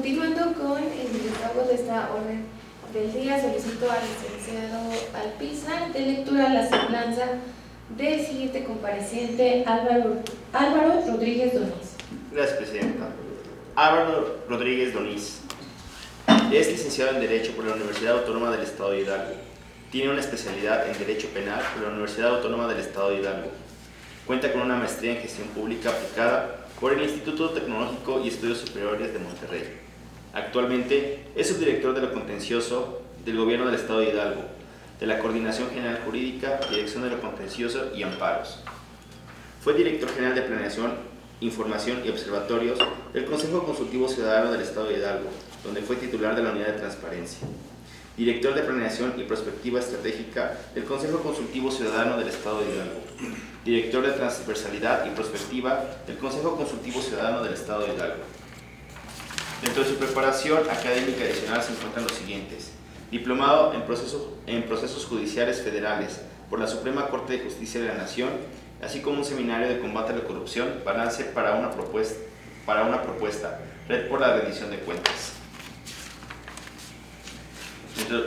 Continuando con el pago de esta orden del día, solicito al licenciado Alpizar de lectura la semblanza del siguiente compareciente, Álvaro Rodríguez Doniz. Gracias, Presidenta. Álvaro Rodríguez Doniz es licenciado en Derecho por la Universidad Autónoma del Estado de Hidalgo. Tiene una especialidad en Derecho Penal por la Universidad Autónoma del Estado de Hidalgo. Cuenta con una maestría en Gestión Pública aplicada por el Instituto Tecnológico y Estudios Superiores de Monterrey. Actualmente es subdirector de lo contencioso del Gobierno del Estado de Hidalgo, de la Coordinación General Jurídica, Dirección de lo Contencioso y Amparos. Fue director general de Planeación, Información y Observatorios del Consejo Consultivo Ciudadano del Estado de Hidalgo, donde fue titular de la Unidad de Transparencia. Director de Planeación y Prospectiva Estratégica del Consejo Consultivo Ciudadano del Estado de Hidalgo. Director de Transversalidad y Prospectiva del Consejo Consultivo Ciudadano del Estado de Hidalgo. Dentro de su preparación académica adicional se encuentran los siguientes: diplomado en procesos judiciales federales por la Suprema Corte de Justicia de la Nación, así como un seminario de combate a la corrupción, balance para una propuesta, Red por la rendición de cuentas. Dentro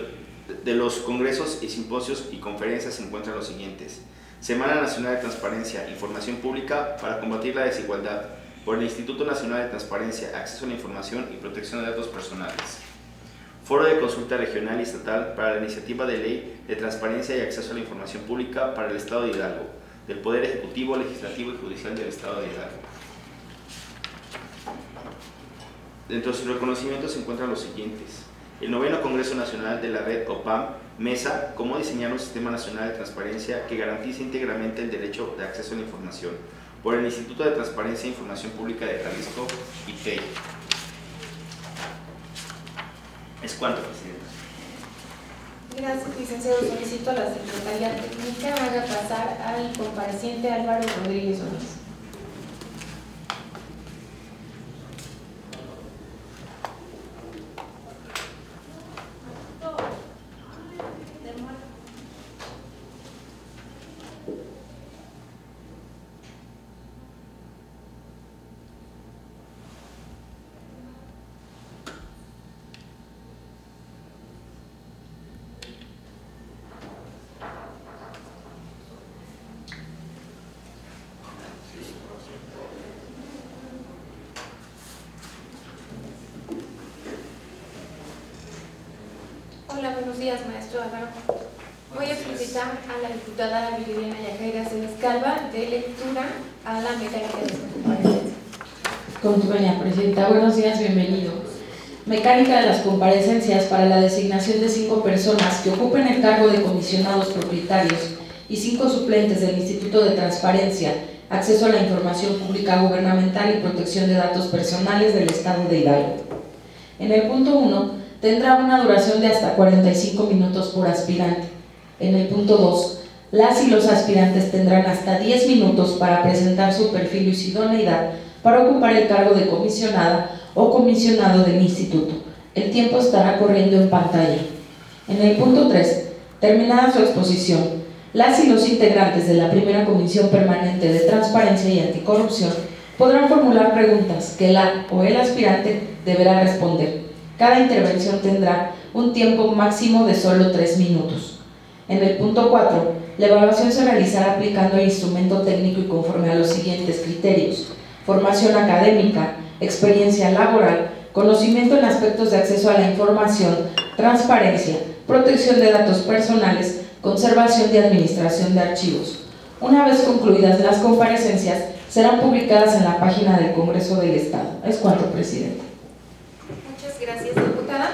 de los congresos y simposios y conferencias se encuentran los siguientes: Semana Nacional de Transparencia, Información Pública para combatir la desigualdad, por el Instituto Nacional de Transparencia, Acceso a la Información y Protección de Datos Personales. Foro de Consulta Regional y Estatal para la Iniciativa de Ley de Transparencia y Acceso a la Información Pública para el Estado de Hidalgo, del Poder Ejecutivo, Legislativo y Judicial del Estado de Hidalgo. Dentro de sus reconocimientos se encuentran los siguientes: el 9º Congreso Nacional de la Red OPAM, MESA, cómo diseñar un sistema nacional de transparencia que garantice íntegramente el derecho de acceso a la información, por el Instituto de Transparencia e Información Pública de Jalisco, ITEI. Es cuanto, Presidenta. Gracias, licenciado. Solicito a la Secretaría Técnica haga pasar al compareciente Álvaro Rodríguez Doniz. Hola, buenos días, maestro Álvaro. Voy a solicitar a la diputada Viridiana Yajaira Celes Calva de lectura a la mecánica de esta comparecencia. Con tu venia, Presidenta. Buenos días, bienvenido. Mecánica de las comparecencias para la designación de 5 personas que ocupen el cargo de comisionados propietarios y 5 suplentes del Instituto de Transparencia, Acceso a la Información Pública Gubernamental y Protección de Datos Personales del Estado de Hidalgo. En el punto 1, tendrá una duración de hasta 45 minutos por aspirante. En el punto 2, las y los aspirantes tendrán hasta 10 minutos para presentar su perfil y su idoneidad para ocupar el cargo de comisionada o comisionado del instituto. El tiempo estará corriendo en pantalla. En el punto 3, terminada su exposición, las y los integrantes de la primera Comisión Permanente de Transparencia y Anticorrupción podrán formular preguntas que la o el aspirante deberá responder. Cada intervención tendrá un tiempo máximo de solo 3 minutos. En el punto 4, la evaluación se realizará aplicando el instrumento técnico y conforme a los siguientes criterios: formación académica, experiencia laboral, conocimiento en aspectos de acceso a la información, transparencia, protección de datos personales, conservación y administración de archivos. Una vez concluidas las comparecencias, serán publicadas en la página del Congreso del Estado. Es cuanto, Presidente. Gracias, diputada.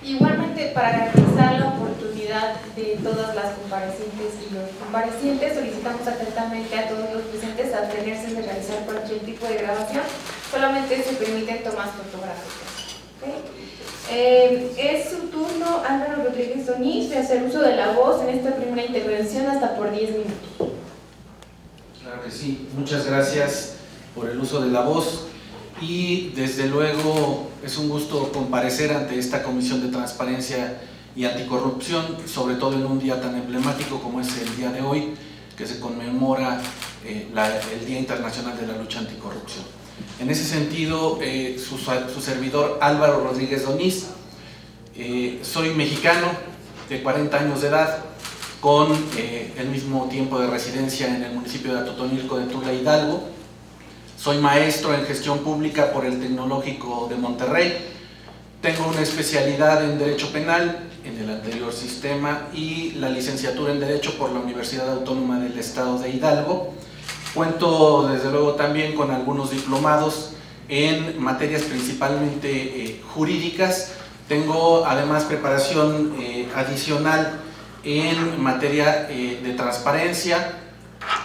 Igualmente, para garantizar la oportunidad de todas las comparecientes y los comparecientes, solicitamos atentamente a todos los presentes abstenerse de realizar cualquier tipo de grabación. Solamente se permiten tomas fotográficas. ¿Okay? Es su turno, Álvaro Rodríguez Doniz, de hacer uso de la voz en esta primera intervención hasta por 10 minutos. Claro que sí. Muchas gracias por el uso de la voz. Y desde luego es un gusto comparecer ante esta Comisión de Transparencia y Anticorrupción, sobre todo en un día tan emblemático como es el día de hoy, que se conmemora el Día Internacional de la Lucha Anticorrupción. En ese sentido, su servidor Álvaro Rodríguez Doniz, soy mexicano de 40 años de edad, con el mismo tiempo de residencia en el municipio de Atotonilco de Tula, Hidalgo. Soy maestro en gestión pública por el Tecnológico de Monterrey. Tengo una especialidad en Derecho Penal en el anterior sistema y la licenciatura en Derecho por la Universidad Autónoma del Estado de Hidalgo. Cuento desde luego también con algunos diplomados en materias principalmente jurídicas. Tengo además preparación adicional en materia de transparencia,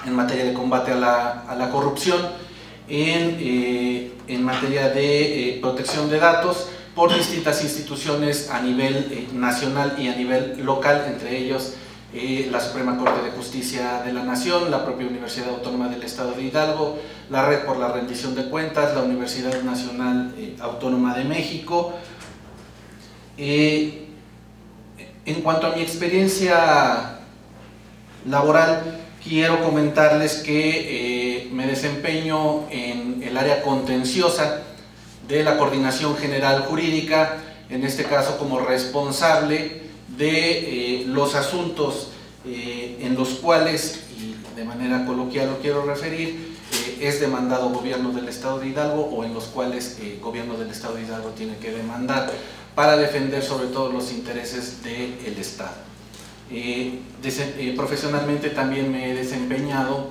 en materia de combate a la corrupción, en materia de protección de datos por distintas instituciones a nivel nacional y a nivel local, entre ellos la Suprema Corte de Justicia de la Nación, la propia Universidad Autónoma del Estado de Hidalgo, la Red por la Rendición de Cuentas, la Universidad Nacional Autónoma de México. En cuanto a mi experiencia laboral, quiero comentarles que me desempeño en el área contenciosa de la Coordinación General Jurídica, en este caso como responsable de los asuntos en los cuales, y de manera coloquial lo quiero referir, es demandado gobierno del Estado de Hidalgo o en los cuales gobierno del Estado de Hidalgo tiene que demandar para defender sobre todo los intereses del Estado. Profesionalmente también me he desempeñado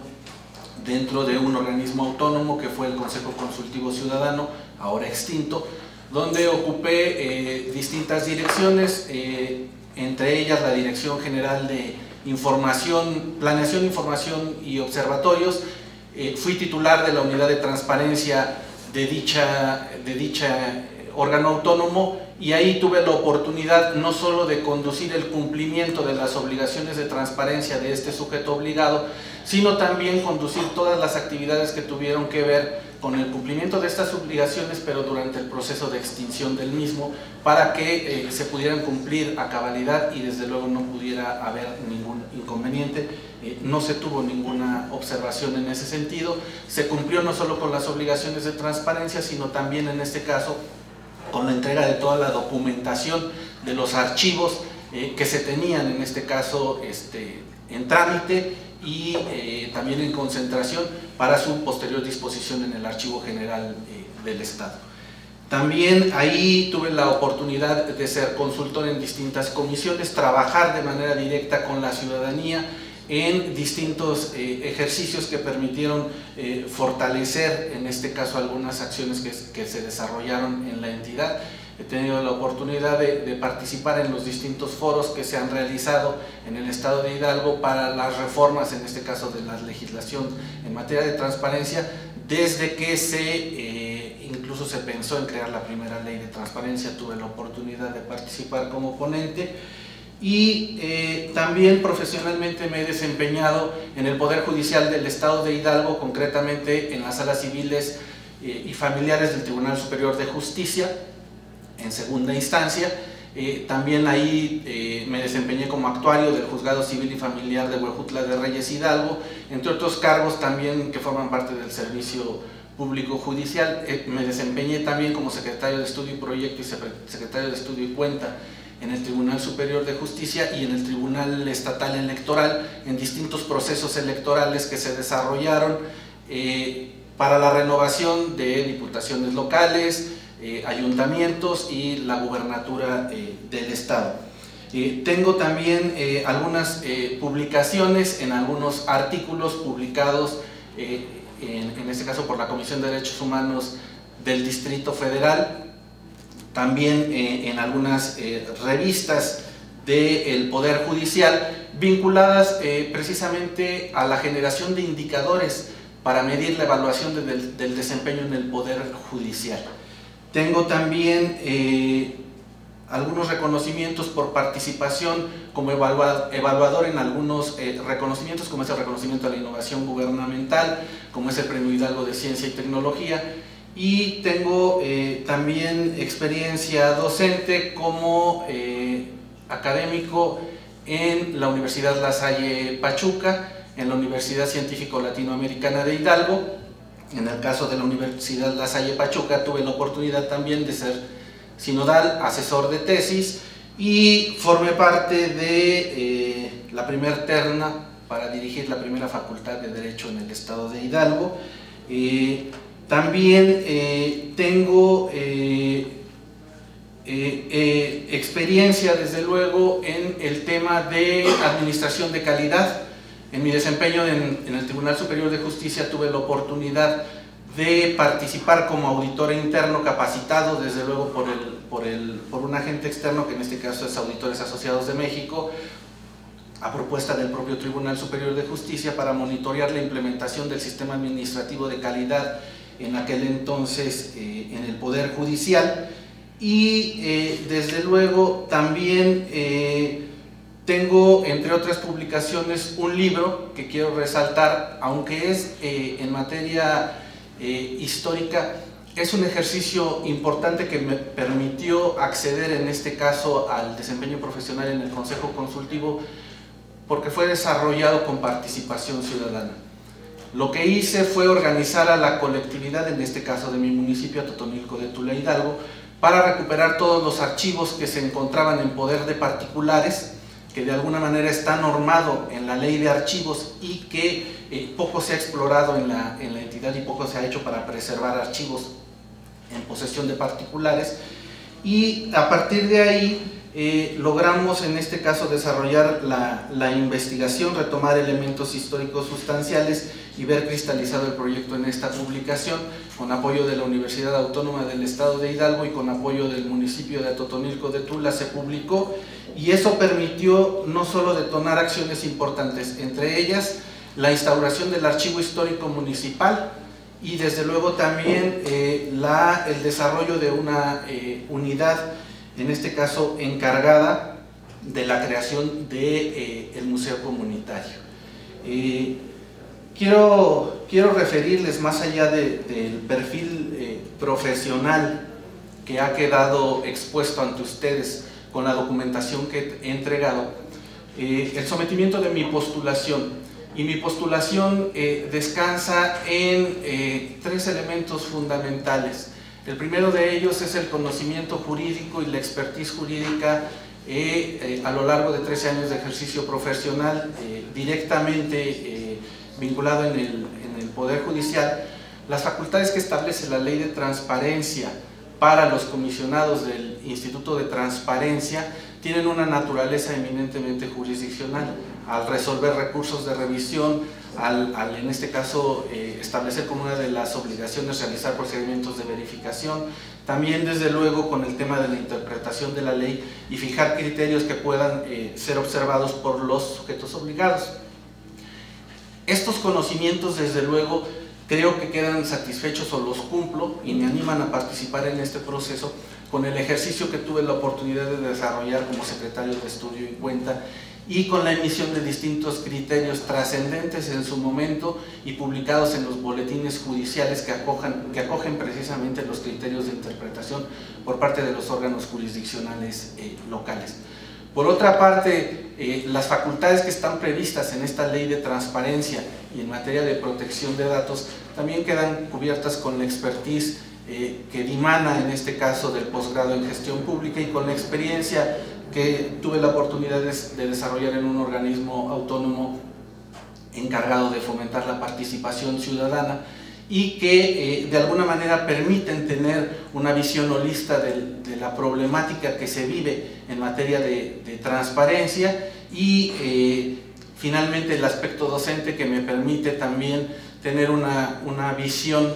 dentro de un organismo autónomo que fue el Consejo Consultivo Ciudadano, ahora extinto, donde ocupé distintas direcciones, entre ellas la Dirección General de Planeación, Información y Observatorios. Fui titular de la Unidad de Transparencia de dicha órgano autónomo, y ahí tuve la oportunidad no solo de conducir el cumplimiento de las obligaciones de transparencia de este sujeto obligado, sino también conducir todas las actividades que tuvieron que ver con el cumplimiento de estas obligaciones, pero durante el proceso de extinción del mismo, para que se pudieran cumplir a cabalidad y desde luego no pudiera haber ningún inconveniente. No se tuvo ninguna observación en ese sentido. Se cumplió no solo con las obligaciones de transparencia, sino también en este caso con la entrega de toda la documentación de los archivos que se tenían en este caso en trámite y también en concentración para su posterior disposición en el Archivo General del Estado. También ahí tuve la oportunidad de ser consultor en distintas comisiones, trabajar de manera directa con la ciudadanía en distintos ejercicios que permitieron fortalecer, en este caso, algunas acciones que se desarrollaron en la entidad. He tenido la oportunidad de participar en los distintos foros que se han realizado en el Estado de Hidalgo para las reformas, en este caso de la legislación en materia de transparencia, desde que incluso se pensó en crear la primera ley de transparencia. Tuve la oportunidad de participar como ponente. Y también profesionalmente me he desempeñado en el Poder Judicial del Estado de Hidalgo, concretamente en las salas civiles y familiares del Tribunal Superior de Justicia, en segunda instancia. También ahí me desempeñé como actuario del Juzgado Civil y Familiar de Huejutla de Reyes, Hidalgo, entre otros cargos también que forman parte del Servicio Público Judicial. Me desempeñé también como secretario de Estudio y Proyecto y secretario de Estudio y Cuenta en el Tribunal Superior de Justicia y en el Tribunal Estatal Electoral, en distintos procesos electorales que se desarrollaron para la renovación de diputaciones locales, ayuntamientos y la gubernatura del Estado. Tengo también algunas publicaciones en algunos artículos publicados, en este caso por la Comisión de Derechos Humanos del Distrito Federal, también en algunas revistas del Poder Judicial, vinculadas precisamente a la generación de indicadores para medir la evaluación del desempeño en el Poder Judicial. Tengo también algunos reconocimientos por participación como evaluador en algunos reconocimientos, como es el reconocimiento a la innovación gubernamental, como es el Premio Hidalgo de Ciencia y Tecnología. Y tengo también experiencia docente como académico en la Universidad La Salle Pachuca, en la Universidad Científico Latinoamericana de Hidalgo En el caso de la Universidad La Salle Pachuca tuve la oportunidad también de ser sinodal, asesor de tesis, y formé parte de la primera terna para dirigir la primera facultad de Derecho en el estado de Hidalgo. También tengo experiencia, desde luego, en el tema de administración de calidad. En mi desempeño en el Tribunal Superior de Justicia tuve la oportunidad de participar como auditor interno capacitado, desde luego por un agente externo, que en este caso es Auditores Asociados de México, a propuesta del propio Tribunal Superior de Justicia, para monitorear la implementación del sistema administrativo de calidad en aquel entonces en el Poder Judicial. Y desde luego también tengo, entre otras publicaciones, un libro que quiero resaltar, aunque es en materia histórica. Es un ejercicio importante que me permitió acceder, en este caso, al desempeño profesional en el Consejo Consultivo, porque fue desarrollado con participación ciudadana. Lo que hice fue organizar a la colectividad, en este caso de mi municipio, Atotonilco de Tula, Hidalgo, para recuperar todos los archivos que se encontraban en poder de particulares, que de alguna manera está normado en la ley de archivos y que poco se ha explorado en la entidad y poco se ha hecho para preservar archivos en posesión de particulares. Y a partir de ahí logramos, en este caso, desarrollar la investigación, retomar elementos históricos sustanciales y ver cristalizado el proyecto en esta publicación, con apoyo de la Universidad Autónoma del Estado de Hidalgo y con apoyo del municipio de Atotonilco de Tula. Se publicó, y eso permitió no solo detonar acciones importantes, entre ellas la instauración del Archivo Histórico Municipal, y desde luego también el desarrollo de una unidad, en este caso encargada de la creación del Museo Comunitario. Quiero referirles, más allá del perfil profesional que ha quedado expuesto ante ustedes con la documentación que he entregado, el sometimiento de mi postulación. Y mi postulación descansa en tres elementos fundamentales. El primero de ellos es el conocimiento jurídico y la expertise jurídica a lo largo de 13 años de ejercicio profesional, directamente vinculado en el Poder Judicial. Las facultades que establece la Ley de Transparencia para los comisionados del Instituto de Transparencia tienen una naturaleza eminentemente jurisdiccional. Al resolver recursos de revisión, en este caso establecer como una de las obligaciones realizar procedimientos de verificación, también desde luego con el tema de la interpretación de la ley y fijar criterios que puedan ser observados por los sujetos obligados. Estos conocimientos, desde luego, creo que quedan satisfechos o los cumplo y me animan a participar en este proceso con el ejercicio que tuve la oportunidad de desarrollar como secretario de Estudio y Cuenta, y con la emisión de distintos criterios trascendentes en su momento y publicados en los boletines judiciales que acogen precisamente los criterios de interpretación por parte de los órganos jurisdiccionales locales. Por otra parte, las facultades que están previstas en esta Ley de Transparencia y en materia de protección de datos también quedan cubiertas con la expertise que dimana, en este caso, del posgrado en gestión pública, y con la experiencia que tuve la oportunidad de desarrollar en un organismo autónomo encargado de fomentar la participación ciudadana, y que de alguna manera permiten tener una visión holística de la problemática que se vive en materia de transparencia, y finalmente el aspecto docente, que me permite también tener una visión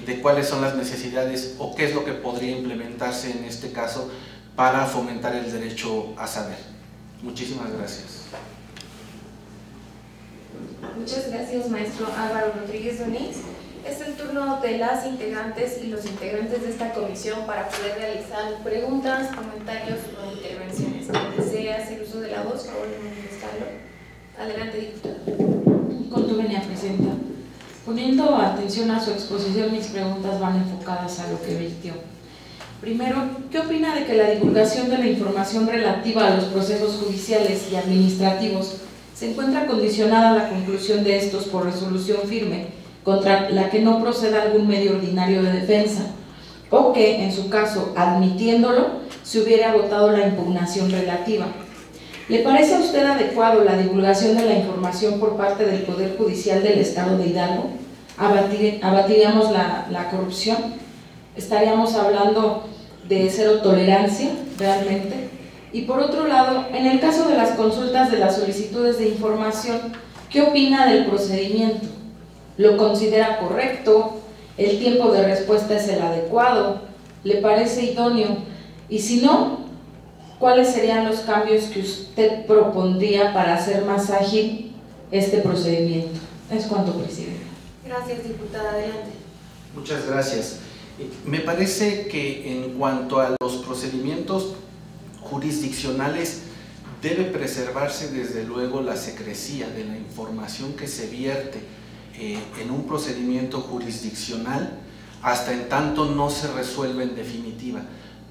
de cuáles son las necesidades o qué es lo que podría implementarse en este caso para fomentar el derecho a saber. Muchísimas gracias. Muchas gracias, maestro Álvaro Rodríguez Donís. Es el turno de las integrantes y los integrantes de esta comisión para poder realizar preguntas, comentarios o intervenciones. Quien desea hacer uso de la voz, por favor, de manifestarlo. Adelante, diputada. Con tu venia, presidenta. Poniendo atención a su exposición, mis preguntas van enfocadas a lo que vertió. Primero, ¿qué opina de que la divulgación de la información relativa a los procesos judiciales y administrativos se encuentra condicionada a la conclusión de estos por resolución firme, contra la que no proceda algún medio ordinario de defensa, o que, en su caso, admitiéndolo, se hubiera agotado la impugnación relativa. ¿Le parece a usted adecuado la divulgación de la información por parte del Poder Judicial del Estado de Hidalgo? ¿Abatiríamos la corrupción? ¿Estaríamos hablando de cero tolerancia realmente? Y por otro lado, en el caso de las consultas de las solicitudes de información, ¿qué opina del procedimiento? ¿Lo considera correcto? ¿El tiempo de respuesta es el adecuado? ¿Le parece idóneo? Y si no, ¿cuáles serían los cambios que usted propondría para hacer más ágil este procedimiento? Es cuanto, presidente. Gracias, diputada. Adelante. Muchas gracias. Me parece que en cuanto a los procedimientos jurisdiccionales debe preservarse desde luego la secrecía de la información que se vierte en un procedimiento jurisdiccional hasta en tanto no se resuelve en definitiva,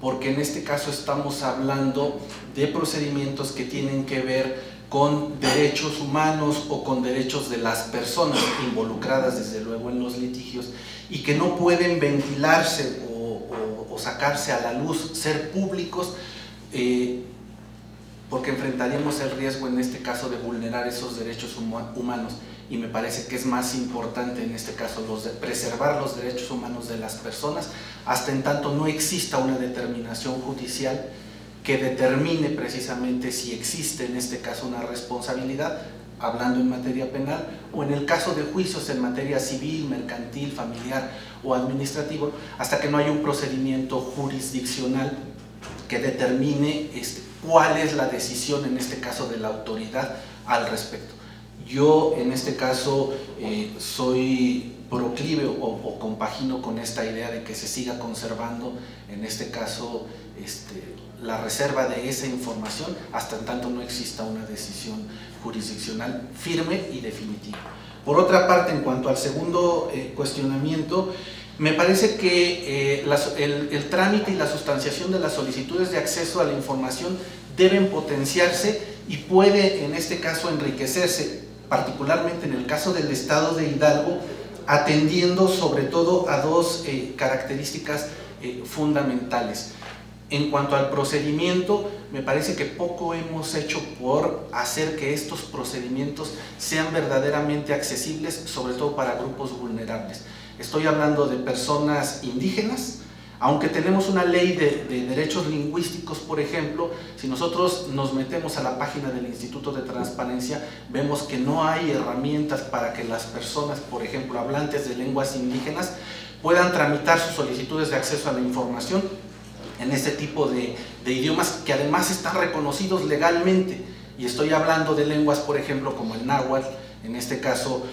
porque en este caso estamos hablando de procedimientos que tienen que ver con derechos humanos o con derechos de las personas involucradas desde luego en los litigios y que no pueden ventilarse o sacarse a la luz, ser públicos, porque enfrentaríamos el riesgo en este caso de vulnerar esos derechos humanos, y me parece que es más importante en este caso preservar los derechos humanos de las personas hasta en tanto no exista una determinación judicial que determine precisamente si existe en este caso una responsabilidad, hablando en materia penal, o en el caso de juicios en materia civil, mercantil, familiar o administrativo, hasta que no haya un procedimiento jurisdiccional que determine cuál es la decisión en este caso de la autoridad al respecto. Yo en este caso soy proclive o compagino con esta idea de que se siga conservando en este caso la reserva de esa información hasta en tanto no exista una decisión jurisdiccional firme y definitiva. Por otra parte, en cuanto al segundo cuestionamiento, me parece que el trámite y la sustanciación de las solicitudes de acceso a la información deben potenciarse y puede en este caso enriquecerse, particularmente en el caso del Estado de Hidalgo, atendiendo sobre todo a dos características fundamentales. En cuanto al procedimiento, me parece que poco hemos hecho por hacer que estos procedimientos sean verdaderamente accesibles, sobre todo para grupos vulnerables. Estoy hablando de personas indígenas, aunque tenemos una ley de derechos lingüísticos, por ejemplo, si nosotros nos metemos a la página del Instituto de Transparencia, vemos que no hay herramientas para que las personas, por ejemplo, hablantes de lenguas indígenas, puedan tramitar sus solicitudes de acceso a la información en este tipo de idiomas que además están reconocidos legalmente. Y estoy hablando de lenguas, por ejemplo, como el náhuatl, en este caso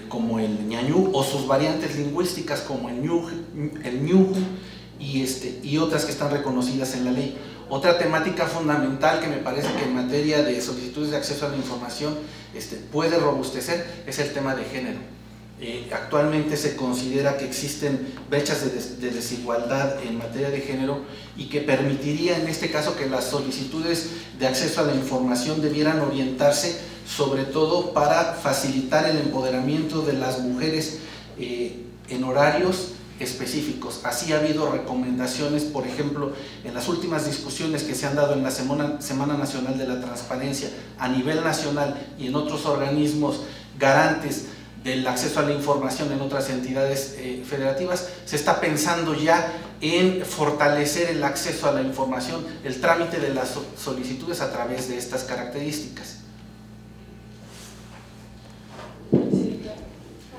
como el ñañú, o sus variantes lingüísticas como el ñuju y otras que están reconocidas en la ley. Otra temática fundamental que me parece que en materia de solicitudes de acceso a la información puede robustecer es el tema de género. Actualmente se considera que existen brechas de desigualdad en materia de género y que permitiría en este caso que las solicitudes de acceso a la información debieran orientarse sobre todo para facilitar el empoderamiento de las mujeres en horarios específicos. Así ha habido recomendaciones, por ejemplo, en las últimas discusiones que se han dado en la Semana Nacional de la Transparencia a nivel nacional y en otros organismos garantes del acceso a la información en otras entidades federativas, se está pensando ya en fortalecer el acceso a la información, el trámite de las solicitudes a través de estas características.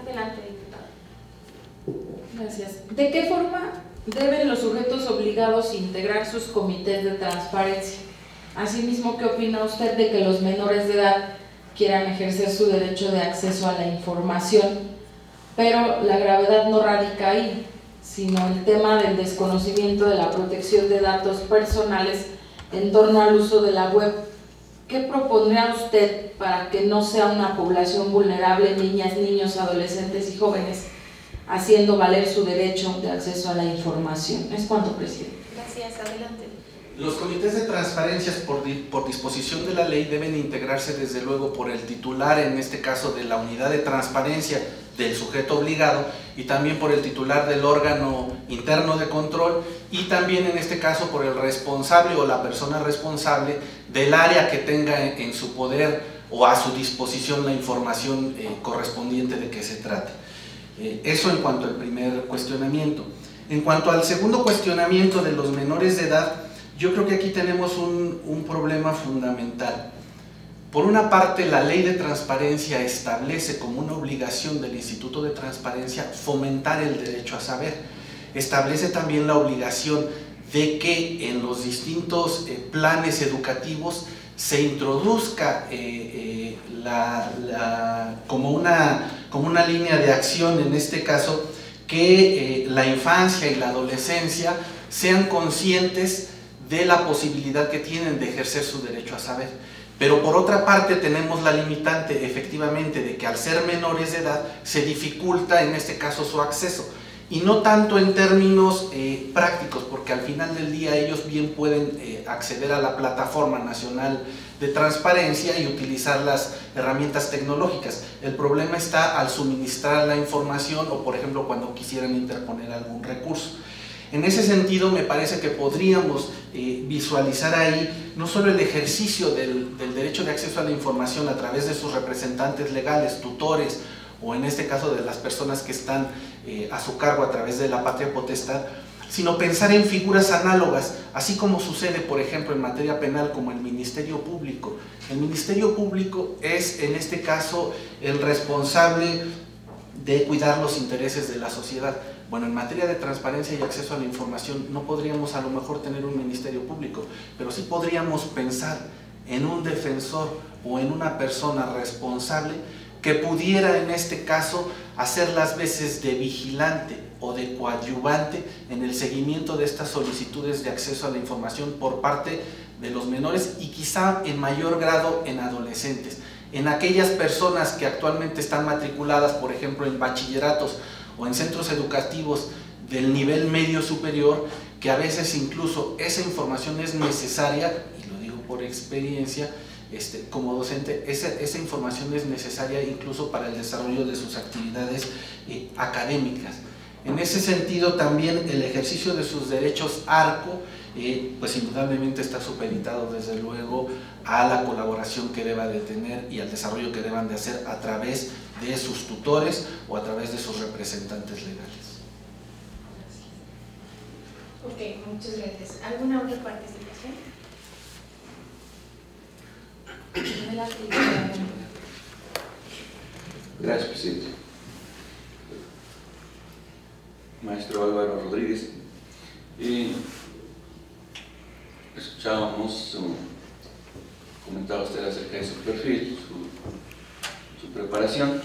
Adelante, diputada. Gracias. ¿De qué forma deben los sujetos obligados integrar sus comités de transparencia? Asimismo, ¿qué opina usted de que los menores de edad quieran ejercer su derecho de acceso a la información? Pero la gravedad no radica ahí, sino el tema del desconocimiento de la protección de datos personales en torno al uso de la web. ¿Qué propondría usted para que no sea una población vulnerable, niñas, niños, adolescentes y jóvenes, haciendo valer su derecho de acceso a la información? Es cuanto, presidente. Gracias, adelante. Los comités de transparencia por disposición de la ley deben integrarse desde luego por el titular, en este caso de la unidad de transparencia del sujeto obligado y también por el titular del órgano interno de control y también en este caso por el responsable o la persona responsable del área que tenga en su poder o a su disposición la información correspondiente de que se trate. Eso en cuanto al primer cuestionamiento. En cuanto al segundo cuestionamiento de los menores de edad, yo creo que aquí tenemos un problema fundamental. Por una parte, la ley de transparencia establece como una obligación del Instituto de Transparencia fomentar el derecho a saber. Establece también la obligación de que en los distintos planes educativos se introduzca como una línea de acción, en este caso, que la infancia y la adolescencia sean conscientes de la posibilidad que tienen de ejercer su derecho a saber. Pero por otra parte tenemos la limitante efectivamente de que al ser menores de edad se dificulta en este caso su acceso. Y no tanto en términos prácticos, porque al final del día ellos bien pueden acceder a la Plataforma Nacional de Transparencia y utilizar las herramientas tecnológicas. El problema está al suministrar la información o, por ejemplo, cuando quisieran interponer algún recurso. En ese sentido, me parece que podríamos visualizar ahí no solo el ejercicio del derecho de acceso a la información a través de sus representantes legales, tutores, o en este caso de las personas que están a su cargo a través de la patria potestad, sino pensar en figuras análogas, así como sucede, por ejemplo, en materia penal como el Ministerio Público. El Ministerio Público es, en este caso, el responsable de cuidar los intereses de la sociedad. Bueno, en materia de transparencia y acceso a la información no podríamos a lo mejor tener un Ministerio Público, pero sí podríamos pensar en un defensor o en una persona responsable que pudiera en este caso hacer las veces de vigilante o de coadyuvante en el seguimiento de estas solicitudes de acceso a la información por parte de los menores y quizá en mayor grado en adolescentes, en aquellas personas que actualmente están matriculadas, por ejemplo, en bachilleratos o en centros educativos del nivel medio superior, que a veces incluso esa información es necesaria, y lo digo por experiencia, como docente, esa información es necesaria incluso para el desarrollo de sus actividades académicas. En ese sentido también el ejercicio de sus derechos ARCO, pues indudablemente está supeditado desde luego a la colaboración que deba de tener y al desarrollo que deban de hacer a través de sus tutores o a través de sus representantes legales. Ok, muchas gracias. ¿Alguna otra participación? Gracias, presidente. Maestro Álvaro Rodríguez, escuchábamos, comentaba usted acerca de su perfil, su preparación,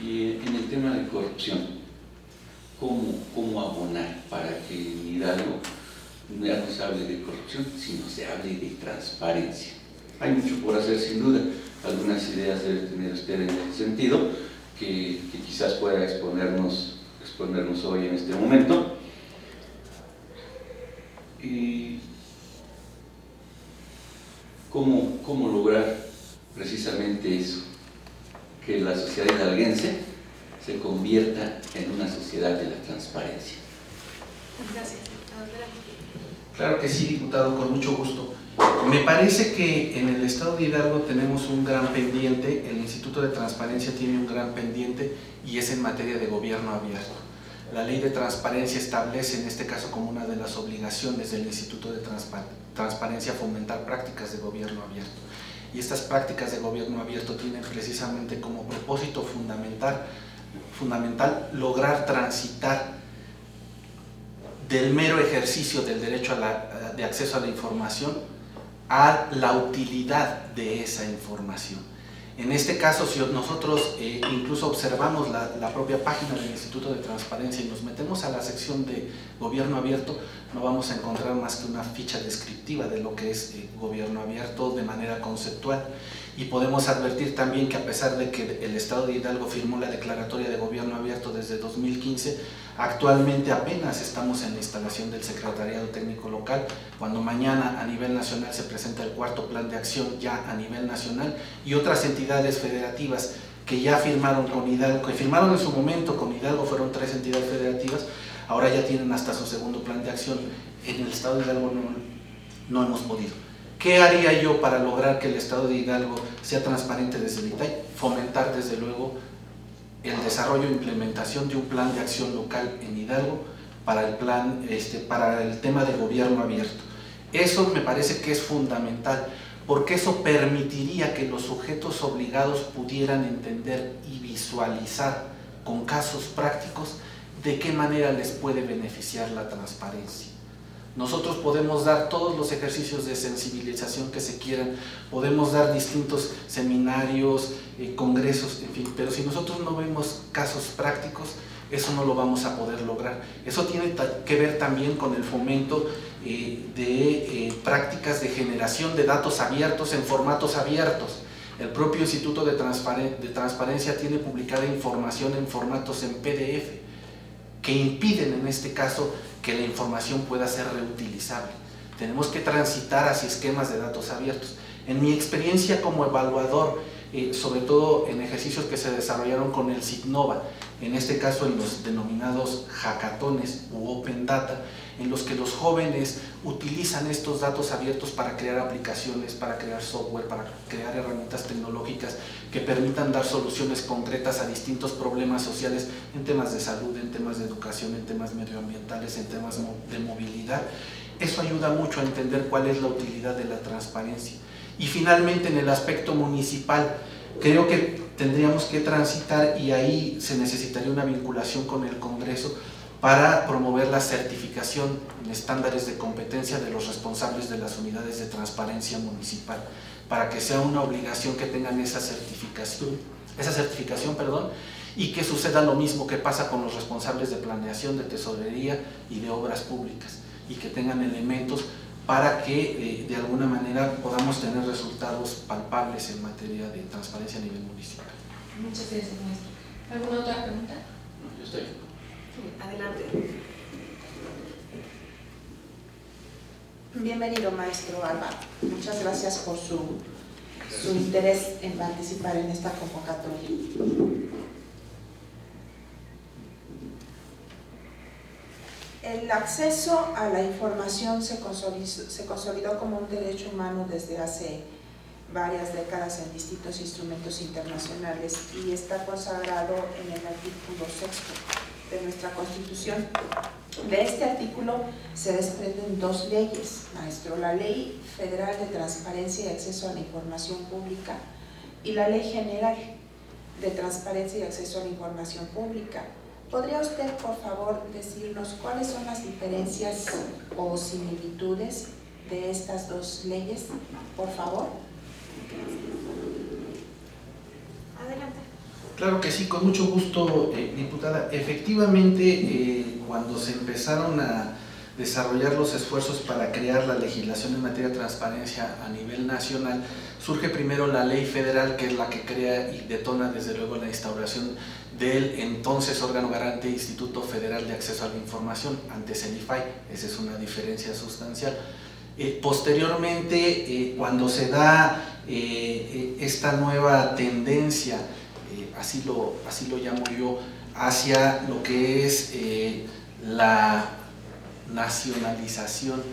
y en el tema de corrupción, ¿cómo abonar para que en Hidalgo ya no se hable de corrupción, sino se hable de transparencia? Hay mucho por hacer, sin duda. Algunas ideas debe tener usted en ese sentido, que quizás pueda exponernos hoy en este momento. Y ¿cómo lograr precisamente eso? Que la sociedad hidalguense se convierta en una sociedad de la transparencia. Gracias. Claro que sí, diputado, con mucho gusto. Me parece que en el estado de Hidalgo tenemos un gran pendiente, el Instituto de Transparencia tiene un gran pendiente y es en materia de gobierno abierto. La ley de transparencia establece en este caso como una de las obligaciones del Instituto de Transparencia fomentar prácticas de gobierno abierto. Y estas prácticas de gobierno abierto tienen precisamente como propósito fundamental lograr transitar del mero ejercicio del derecho de acceso a la información a la utilidad de esa información. En este caso, si nosotros incluso observamos la propia página del Instituto de Transparencia y nos metemos a la sección de gobierno abierto, no vamos a encontrar más que una ficha descriptiva de lo que es gobierno abierto de manera conceptual. Y podemos advertir también que a pesar de que el Estado de Hidalgo firmó la declaratoria de gobierno abierto desde 2015, actualmente apenas estamos en la instalación del Secretariado Técnico Local, cuando mañana a nivel nacional se presenta el cuarto plan de acción ya a nivel nacional y otras entidades federativas que ya firmaron con Hidalgo, que firmaron en su momento con Hidalgo, fueron 3 entidades federativas, ahora ya tienen hasta su segundo plan de acción. En el estado de Hidalgo no hemos podido. ¿Qué haría yo para lograr que el estado de Hidalgo sea transparente desde el ITAI? Fomentar desde luego el desarrollo e implementación de un plan de acción local en Hidalgo para el tema de gobierno abierto. Eso me parece que es fundamental, porque eso permitiría que los sujetos obligados pudieran entender y visualizar con casos prácticos de qué manera les puede beneficiar la transparencia. Nosotros podemos dar todos los ejercicios de sensibilización que se quieran, podemos dar distintos seminarios, congresos, en fin, pero si nosotros no vemos casos prácticos, eso no lo vamos a poder lograr. Eso tiene que ver también con el fomento de prácticas de generación de datos abiertos en formatos abiertos. El propio Instituto de Transparencia tiene publicada información en formatos en PDF, que impiden en este caso que la información pueda ser reutilizable. Tenemos que transitar hacia esquemas de datos abiertos. En mi experiencia como evaluador, sobre todo en ejercicios que se desarrollaron con el SIGNOVA, en este caso en los denominados hackatones u Open Data, en los que los jóvenes utilizan estos datos abiertos para crear aplicaciones, para crear software, para crear herramientas tecnológicas que permitan dar soluciones concretas a distintos problemas sociales en temas de salud, en temas de educación, en temas medioambientales, en temas de movilidad. Eso ayuda mucho a entender cuál es la utilidad de la transparencia. Y finalmente, en el aspecto municipal, creo que tendríamos que transitar, y ahí se necesitaría una vinculación con el Congreso para promover la certificación en estándares de competencia de los responsables de las unidades de transparencia municipal, para que sea una obligación que tengan esa certificación, y que suceda lo mismo que pasa con los responsables de planeación, de tesorería y de obras públicas, y que tengan elementos para que de alguna manera podamos tener resultados palpables en materia de transparencia a nivel municipal. Muchas gracias, maestro. ¿Alguna otra pregunta? No, yo estoy. Adelante. Bienvenido, maestro Alba. Muchas gracias por su interés en participar en esta convocatoria. El acceso a la información se consolidó como un derecho humano desde hace varias décadas en distintos instrumentos internacionales y está consagrado en el artículo 6 de nuestra Constitución. De este artículo se desprenden 2 leyes, maestro: la Ley Federal de Transparencia y Acceso a la Información Pública y la Ley General de Transparencia y Acceso a la Información Pública. ¿Podría usted, por favor, decirnos cuáles son las diferencias o similitudes de estas 2 leyes, por favor? Adelante. Claro que sí, con mucho gusto, diputada. Efectivamente, cuando se empezaron a desarrollar los esfuerzos para crear la legislación en materia de transparencia a nivel nacional, surge primero la ley federal, que es la que crea y detona desde luego la instauración del entonces órgano garante Instituto Federal de Acceso a la Información, antes el IFAI. Esa es una diferencia sustancial. Posteriormente, cuando se da esta nueva tendencia, así lo llamo yo, hacia lo que es la nacionalización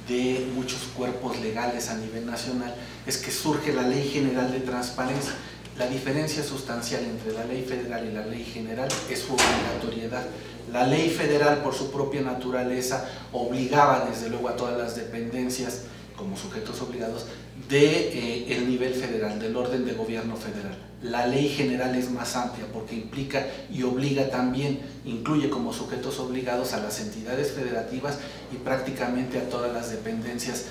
de muchos cuerpos legales a nivel nacional, es que surge la Ley General de Transparencia. La diferencia sustancial entre la ley federal y la ley general es su obligatoriedad. La ley federal, por su propia naturaleza, obligaba desde luego a todas las dependencias como sujetos obligados del nivel federal, del orden de gobierno federal. La ley general es más amplia porque implica y obliga también, incluye como sujetos obligados a las entidades federativas y prácticamente a todas las dependencias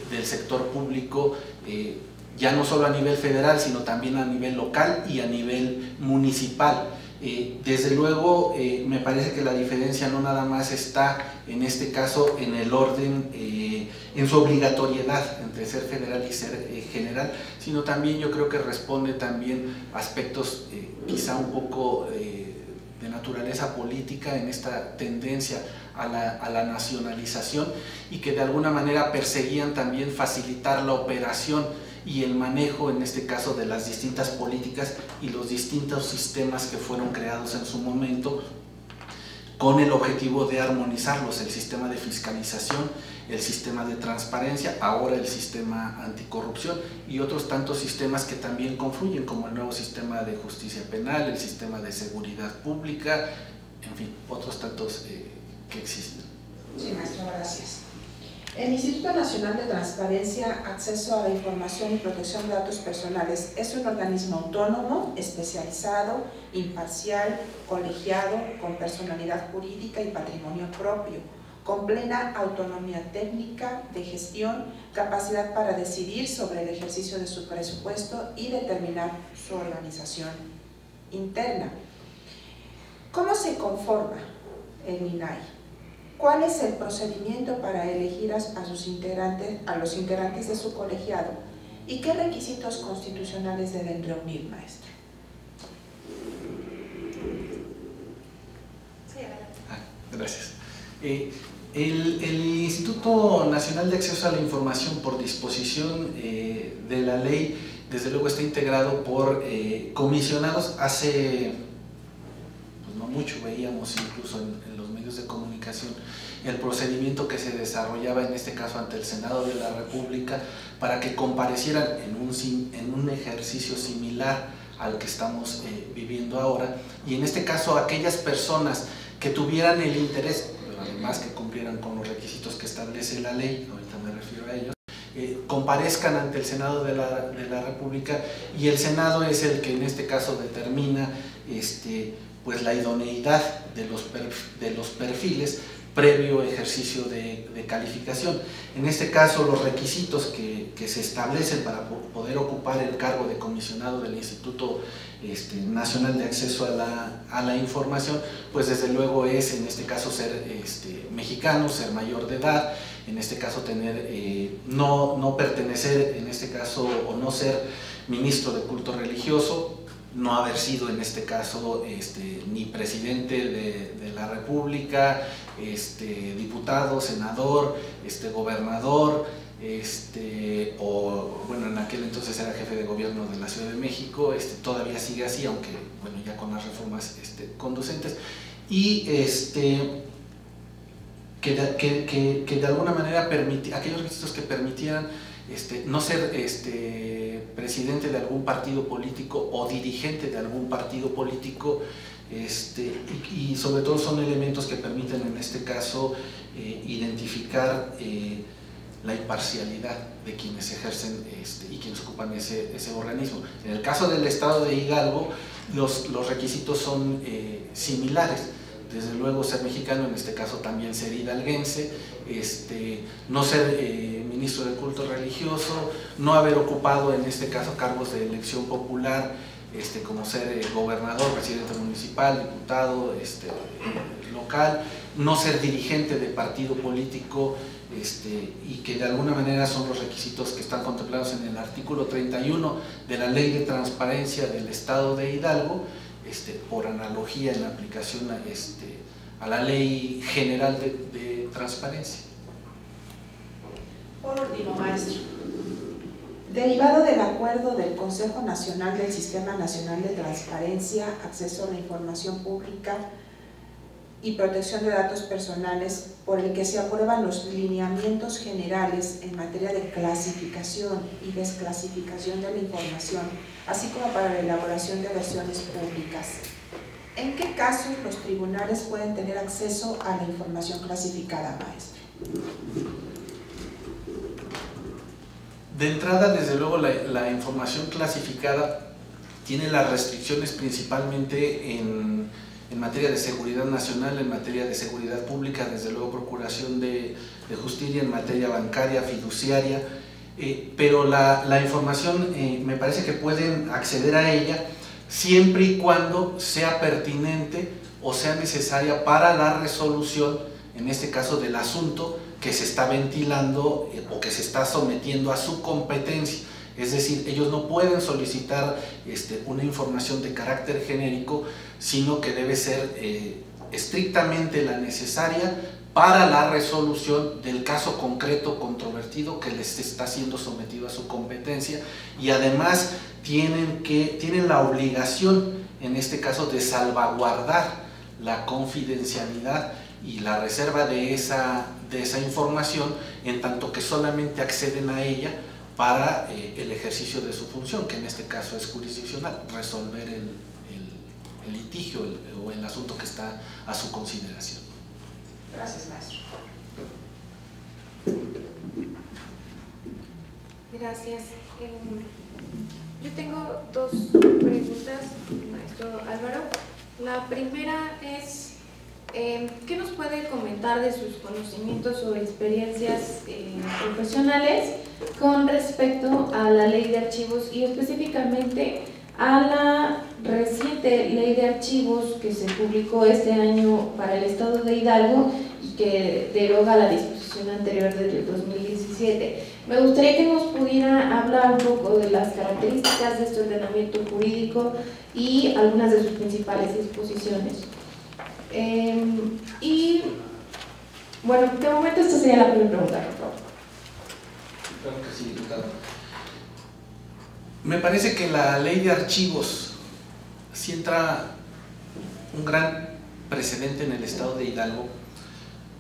del sector público, ya no solo a nivel federal, sino también a nivel local y a nivel municipal. Desde luego, me parece que la diferencia no nada más está, en este caso, en el orden, en su obligatoriedad entre ser federal y ser general, sino también yo creo que responde también a aspectos quizá un poco de naturaleza política en esta tendencia a la nacionalización y que de alguna manera perseguían también facilitar la operación y el manejo, en este caso, de las distintas políticas y los distintos sistemas que fueron creados en su momento con el objetivo de armonizarlos, el sistema de fiscalización, el sistema de transparencia, ahora el sistema anticorrupción y otros tantos sistemas que también confluyen, como el nuevo sistema de justicia penal, el sistema de seguridad pública, en fin, otros tantos que existen. Sí, maestro, gracias. El Instituto Nacional de Transparencia, Acceso a la Información y Protección de Datos Personales es un organismo autónomo, especializado, imparcial, colegiado, con personalidad jurídica y patrimonio propio, con plena autonomía técnica, de gestión, capacidad para decidir sobre el ejercicio de su presupuesto y determinar su organización interna. ¿Cómo se conforma el INAI? ¿Cuál es el procedimiento para elegir a los integrantes de su colegiado? ¿Y qué requisitos constitucionales deben reunir, maestro? Sí, adelante. Gracias. El Instituto Nacional de Acceso a la Información, por disposición de la ley, desde luego está integrado por comisionados. Hace pues no mucho veíamos incluso en los medios de comunicación el procedimiento que se desarrollaba en este caso ante el Senado de la República para que comparecieran en un ejercicio similar al que estamos viviendo ahora, y en este caso aquellas personas que tuvieran el interés, pero además que cumplieran con los requisitos que establece la ley, ahorita me refiero a ellos, comparezcan ante el Senado de la República, y el Senado es el que en este caso determina pues la idoneidad de los perfiles previo ejercicio de calificación. En este caso, los requisitos que se establecen para poder ocupar el cargo de comisionado del Instituto Nacional de Acceso a la Información, pues desde luego es, en este caso, ser mexicano, ser mayor de edad, en este caso tener, no pertenecer, en este caso, o no ser ministro de culto religioso, no haber sido en este caso ni presidente de la República, diputado, senador, gobernador, o bueno, en aquel entonces era jefe de gobierno de la Ciudad de México, todavía sigue así, aunque bueno, ya con las reformas conducentes, y que de alguna manera aquellos requisitos que permitieran no ser presidente de algún partido político o dirigente de algún partido político, y sobre todo son elementos que permiten en este caso identificar la imparcialidad de quienes ejercen y quienes ocupan ese organismo. En el caso del estado de Hidalgo, los requisitos son similares. Desde luego ser mexicano, en este caso también ser hidalguense, no ser ministro de culto religioso, no haber ocupado en este caso cargos de elección popular, como ser gobernador, presidente municipal, diputado local, no ser dirigente de partido político, y que de alguna manera son los requisitos que están contemplados en el artículo 31 de la Ley de Transparencia del Estado de Hidalgo, por analogía en la aplicación a la Ley General de Transparencia. Por último, maestro, derivado del acuerdo del Consejo Nacional del Sistema Nacional de Transparencia, Acceso a la Información Pública y Protección de Datos Personales, por el que se aprueban los lineamientos generales en materia de clasificación y desclasificación de la información, así como para la elaboración de versiones públicas, ¿en qué casos los tribunales pueden tener acceso a la información clasificada, maestro? De entrada, desde luego, la información clasificada tiene las restricciones principalmente en materia de seguridad nacional, en materia de seguridad pública, desde luego procuración de justicia, en materia bancaria, fiduciaria, pero la información me parece que pueden acceder a ella siempre y cuando sea pertinente o sea necesaria para la resolución, en este caso del asunto que se está ventilando o que se está sometiendo a su competencia. Es decir, ellos no pueden solicitar una información de carácter genérico, sino que debe ser estrictamente la necesaria para la resolución del caso concreto controvertido que les está siendo sometido a su competencia, y además tienen la obligación, en este caso, de salvaguardar la confidencialidad y la reserva de esa información, en tanto que solamente acceden a ella para el ejercicio de su función, que en este caso es jurisdiccional, resolver el litigio o el asunto que está a su consideración. Gracias, maestro. Gracias. Yo tengo dos preguntas, maestro Álvaro. La primera es, ¿qué nos puede comentar de sus conocimientos o experiencias profesionales con respecto a la ley de archivos y específicamente a la reciente ley de archivos que se publicó este año para el estado de Hidalgo y que deroga la disposición anterior del 2017? Me gustaría que nos pudiera hablar un poco de las características de este ordenamiento jurídico y algunas de sus principales disposiciones. Y bueno, de momento esta sería la primera pregunta, por favor. Claro que sí, diputado. Me parece que la ley de archivos sí entra un gran precedente en el estado de Hidalgo,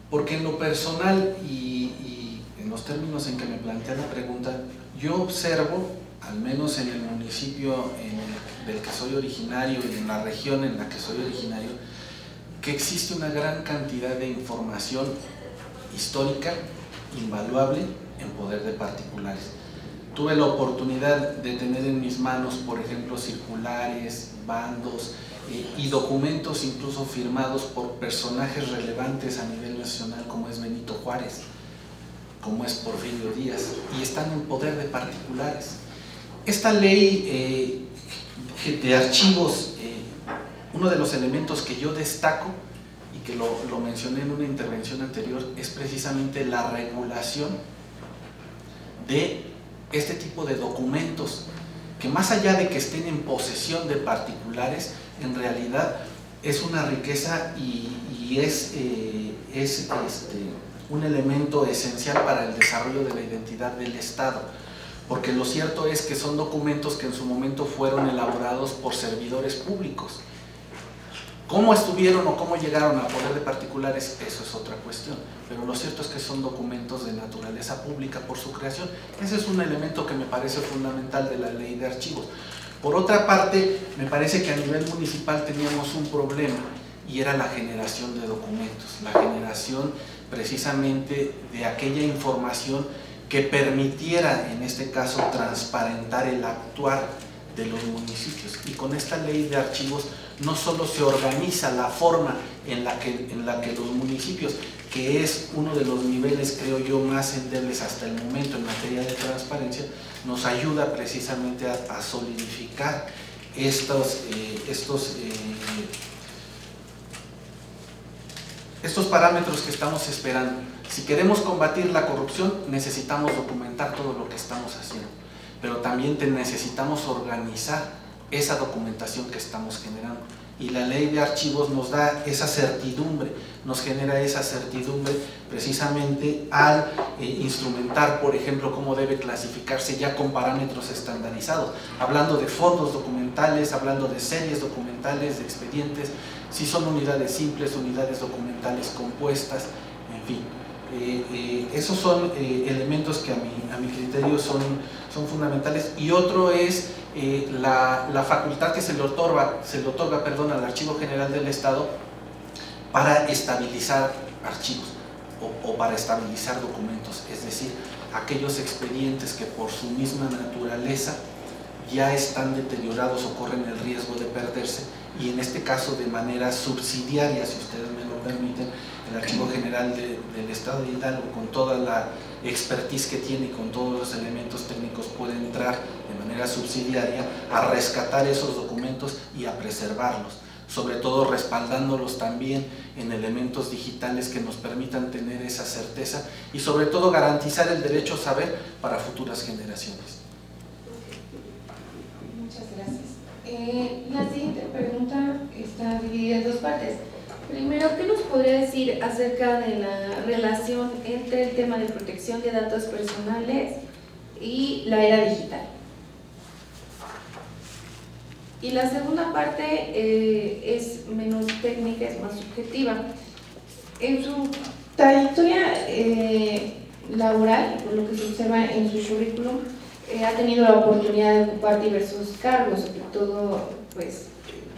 porque en lo personal y en los términos en que me plantea la pregunta, yo observo, al menos en el municipio del que soy originario y en la región en la que soy originario, que existe una gran cantidad de información histórica, invaluable, en poder de particulares. Tuve la oportunidad de tener en mis manos, por ejemplo, circulares, bandos y documentos incluso firmados por personajes relevantes a nivel nacional, como es Benito Juárez, como es Porfirio Díaz, y están en poder de particulares. Esta ley de archivos, uno de los elementos que yo destaco y que lo mencioné en una intervención anterior, es precisamente la regulación de este tipo de documentos, que más allá de que estén en posesión de particulares, en realidad es una riqueza y es un elemento esencial para el desarrollo de la identidad del Estado, porque lo cierto es que son documentos que en su momento fueron elaborados por servidores públicos. ¿Cómo estuvieron o cómo llegaron a poder de particulares? Eso es otra cuestión, pero lo cierto es que son documentos de naturaleza pública por su creación. Ese es un elemento que me parece fundamental de la ley de archivos. Por otra parte, me parece que a nivel municipal teníamos un problema, y era la generación de documentos, la generación precisamente de aquella información que permitiera, en este caso, transparentar el actuar de los municipios. Y con esta ley de archivos no solo se organiza la forma en la que los municipios, que es uno de los niveles, creo yo, más endebles hasta el momento en materia de transparencia, nos ayuda precisamente a solidificar estos parámetros que estamos esperando. Si queremos combatir la corrupción, necesitamos documentar todo lo que estamos haciendo, pero también necesitamos organizar esa documentación que estamos generando. Y la ley de archivos nos da esa certidumbre, nos genera esa certidumbre precisamente al instrumentar, por ejemplo, cómo debe clasificarse ya con parámetros estandarizados, hablando de fondos documentales, hablando de series documentales, de expedientes, si son unidades simples, unidades documentales compuestas, en fin. Esos son elementos que a mi criterio son fundamentales. Y otro es la facultad que se le otorga al Archivo General del Estado para estabilizar archivos o para estabilizar documentos, es decir, aquellos expedientes que por su misma naturaleza ya están deteriorados o corren el riesgo de perderse, y en este caso de manera subsidiaria, si ustedes me lo permiten, el Archivo General del Estado de Hidalgo, con toda la expertise que tiene y con todos los elementos técnicos, puede entrar de manera subsidiaria a rescatar esos documentos y a preservarlos, sobre todo respaldándolos también en elementos digitales que nos permitan tener esa certeza y sobre todo garantizar el derecho a saber para futuras generaciones. Muchas gracias. La siguiente pregunta está dividida en dos partes. Primero, ¿qué nos podría decir acerca de la relación entre el tema de protección de datos personales y la era digital? Y la segunda parte es menos técnica, es más subjetiva. En su trayectoria laboral, por lo que se observa en su currículum, ha tenido la oportunidad de ocupar diversos cargos, sobre todo, pues,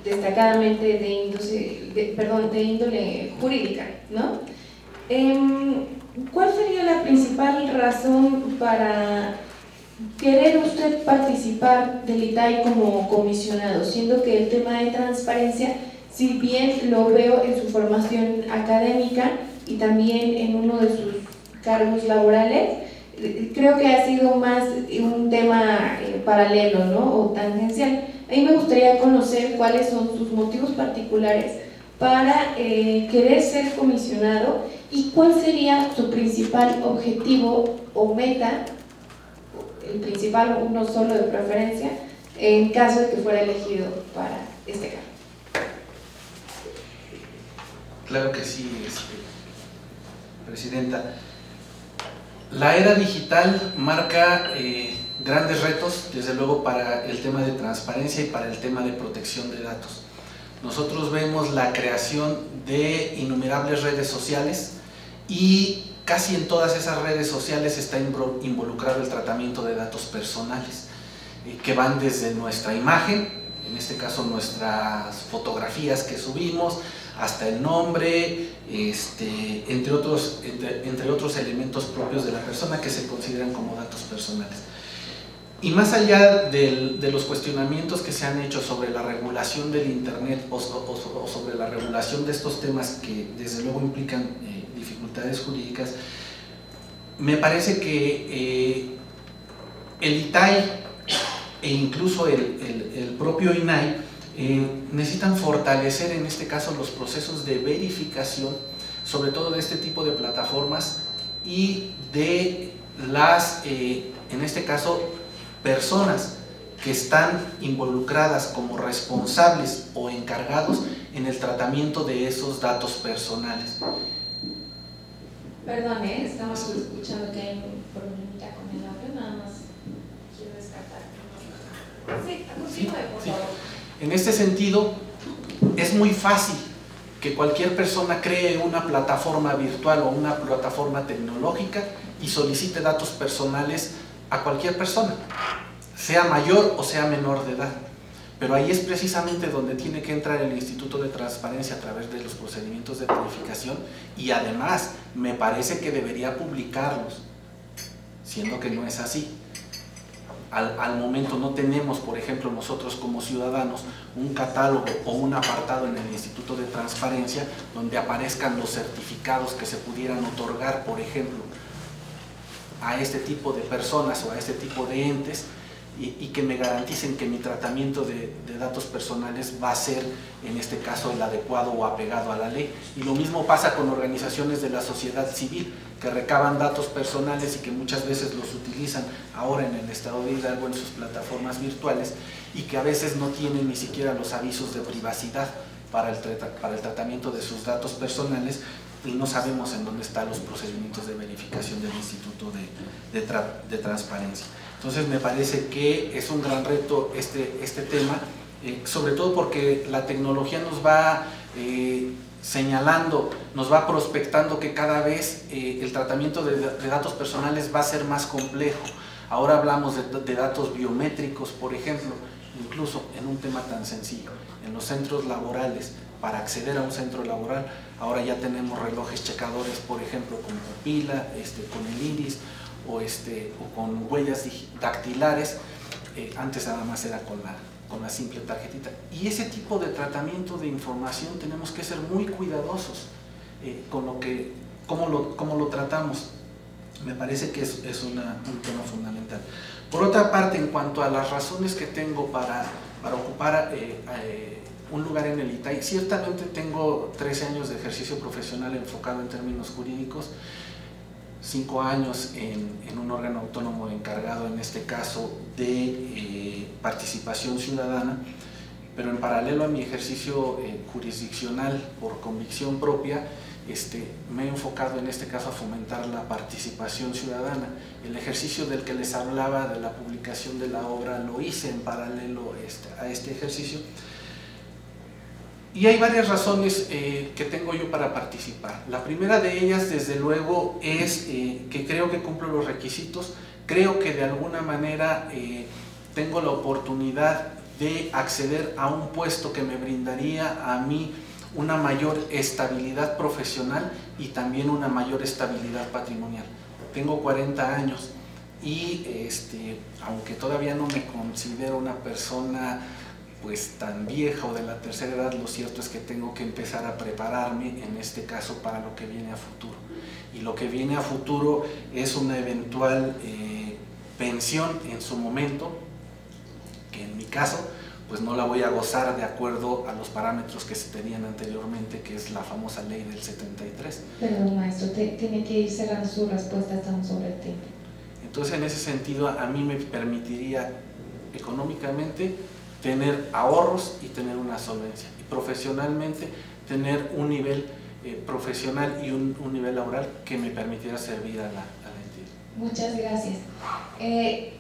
destacadamente de índole jurídica, ¿no? ¿Cuál sería la principal razón para querer usted participar del ITAI como comisionado, siendo que el tema de transparencia, si bien lo veo en su formación académica y también en uno de sus cargos laborales, creo que ha sido más un tema paralelo, ¿no? O tangencial? A mí me gustaría conocer cuáles son sus motivos particulares para querer ser comisionado y cuál sería su principal objetivo o meta, el principal, uno solo de preferencia, en caso de que fuera elegido para este cargo. Claro que sí, Presidenta. La era digital marca grandes retos, desde luego, para el tema de transparencia y para el tema de protección de datos. Nosotros vemos la creación de innumerables redes sociales y casi en todas esas redes sociales está involucrado el tratamiento de datos personales, que van desde nuestra imagen, en este caso nuestras fotografías que subimos, hasta el nombre, entre otros elementos propios de la persona que se consideran como datos personales. Y más allá de los cuestionamientos que se han hecho sobre la regulación del Internet o sobre la regulación de estos temas que desde luego implican dificultades jurídicas, me parece que el ITAI e incluso el propio INAI necesitan fortalecer en este caso los procesos de verificación, sobre todo de este tipo de plataformas y de las, en este caso, personas que están involucradas como responsables o encargados en el tratamiento de esos datos personales. Perdón, estamos escuchando que hay un problemita con el audio, nada más quiero descartar. Sí, continúe, por favor. En este sentido, es muy fácil que cualquier persona cree una plataforma virtual o una plataforma tecnológica y solicite datos personales a cualquier persona, sea mayor o sea menor de edad. Pero ahí es precisamente donde tiene que entrar el Instituto de Transparencia a través de los procedimientos de verificación, y además me parece que debería publicarlos, siendo que no es así. Al momento no tenemos, por ejemplo, nosotros como ciudadanos, un catálogo o un apartado en el Instituto de Transparencia donde aparezcan los certificados que se pudieran otorgar, por ejemplo, a este tipo de personas o a este tipo de entes, y que me garanticen que mi tratamiento de datos personales va a ser, en este caso, el adecuado o apegado a la ley. Y lo mismo pasa con organizaciones de la sociedad civil que recaban datos personales y que muchas veces los utilizan ahora en el estado de Hidalgo en sus plataformas virtuales, y que a veces no tienen ni siquiera los avisos de privacidad para el tratamiento de sus datos personales, y no sabemos en dónde están los procedimientos de verificación del Instituto de Transparencia. Entonces me parece que es un gran reto este tema, sobre todo porque la tecnología nos va señalando, nos va prospectando que cada vez el tratamiento de datos personales va a ser más complejo. Ahora hablamos de datos biométricos, por ejemplo, incluso en un tema tan sencillo, en los centros laborales. Para acceder a un centro laboral, ahora ya tenemos relojes checadores, por ejemplo, con pupila, con el iris, o con huellas dactilares. Antes nada más era con la simple tarjetita. Y ese tipo de tratamiento de información tenemos que ser muy cuidadosos con cómo lo tratamos. Me parece que es un tema fundamental. Por otra parte, en cuanto a las razones que tengo para ocupar un lugar en el ITAI, ciertamente tengo 13 años de ejercicio profesional enfocado en términos jurídicos, 5 años en un órgano autónomo encargado, en este caso, de participación ciudadana, pero en paralelo a mi ejercicio jurisdiccional por convicción propia, me he enfocado en este caso a fomentar la participación ciudadana. El ejercicio del que les hablaba de la publicación de la obra lo hice en paralelo a este ejercicio. Y hay varias razones que tengo yo para participar. La primera de ellas, desde luego, es que creo que cumplo los requisitos, creo que de alguna manera tengo la oportunidad de acceder a un puesto que me brindaría a mí una mayor estabilidad profesional y también una mayor estabilidad patrimonial. Tengo 40 años y aunque todavía no me considero una persona pues tan vieja o de la tercera edad, lo cierto es que tengo que empezar a prepararme en este caso para lo que viene a futuro. Y lo que viene a futuro es una eventual pensión en su momento, que en mi caso pues no la voy a gozar de acuerdo a los parámetros que se tenían anteriormente, que es la famosa ley del 73. Perdón, maestro, tiene que ir cerrando su respuesta, estamos sobre el tiempo. Entonces, en ese sentido, a mí me permitiría económicamente tener ahorros y tener una solvencia, y profesionalmente tener un nivel profesional y un nivel laboral que me permitiera servir a la entidad. Muchas gracias.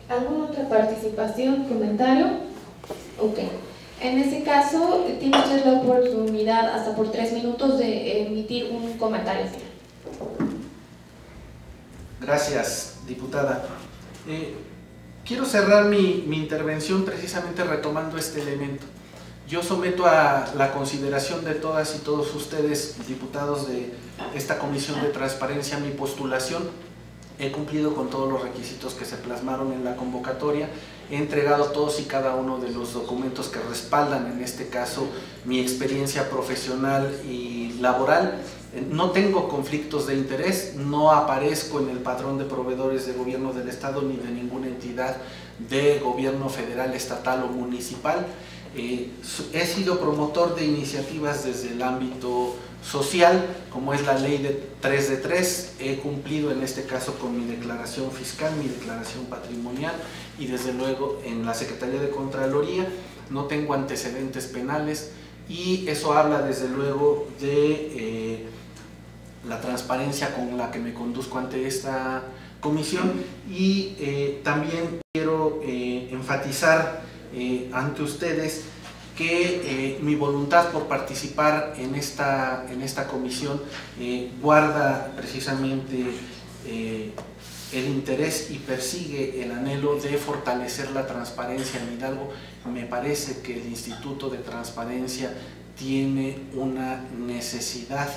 ¿Alguna otra participación, comentario? Ok. En ese caso, tiene usted la oportunidad hasta por 3 minutos de emitir un comentario final. Gracias, diputada. Quiero cerrar mi intervención precisamente retomando este elemento. Yo someto a la consideración de todas y todos ustedes, diputados de esta Comisión de Transparencia, mi postulación. He cumplido con todos los requisitos que se plasmaron en la convocatoria, he entregado todos y cada uno de los documentos que respaldan, en este caso, mi experiencia profesional y laboral. No tengo conflictos de interés, no aparezco en el padrón de proveedores de gobierno del Estado ni de ninguna entidad de gobierno federal, estatal o municipal. He sido promotor de iniciativas desde el ámbito social, como es la ley de 3 de 3, he cumplido en este caso con mi declaración fiscal, mi declaración patrimonial, y desde luego en la Secretaría de Contraloría no tengo antecedentes penales, y eso habla desde luego de la transparencia con la que me conduzco ante esta comisión. Y también quiero enfatizar ante ustedes que mi voluntad por participar en esta comisión guarda precisamente el interés y persigue el anhelo de fortalecer la transparencia en Hidalgo. Me parece que el Instituto de Transparencia tiene una necesidad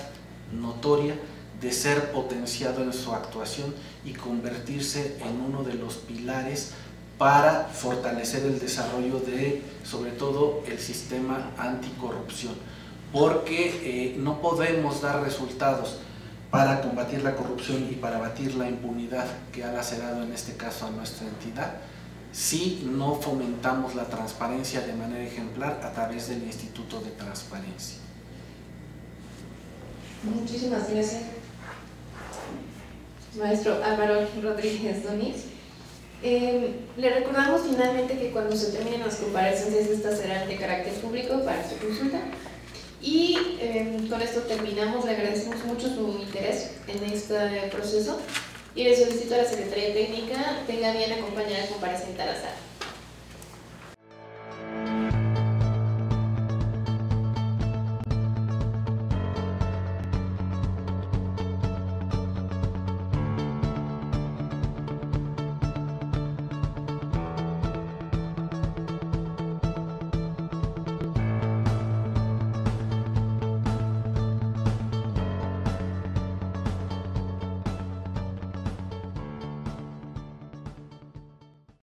notoria de ser potenciado en su actuación y convertirse en uno de los pilares para fortalecer el desarrollo de, sobre todo, el sistema anticorrupción, porque no podemos dar resultados para combatir la corrupción y para abatir la impunidad que ha lacerado en este caso a nuestra entidad si no fomentamos la transparencia de manera ejemplar a través del Instituto de Transparencia. Muchísimas gracias, maestro Álvaro Rodríguez Doniz. Le recordamos finalmente que cuando se terminen las comparecencias, estas serán de carácter público para su consulta. Y con esto terminamos. Le agradecemos mucho su interés en este proceso y le solicito a la Secretaría Técnica tenga bien acompañar al compareciente a la sala.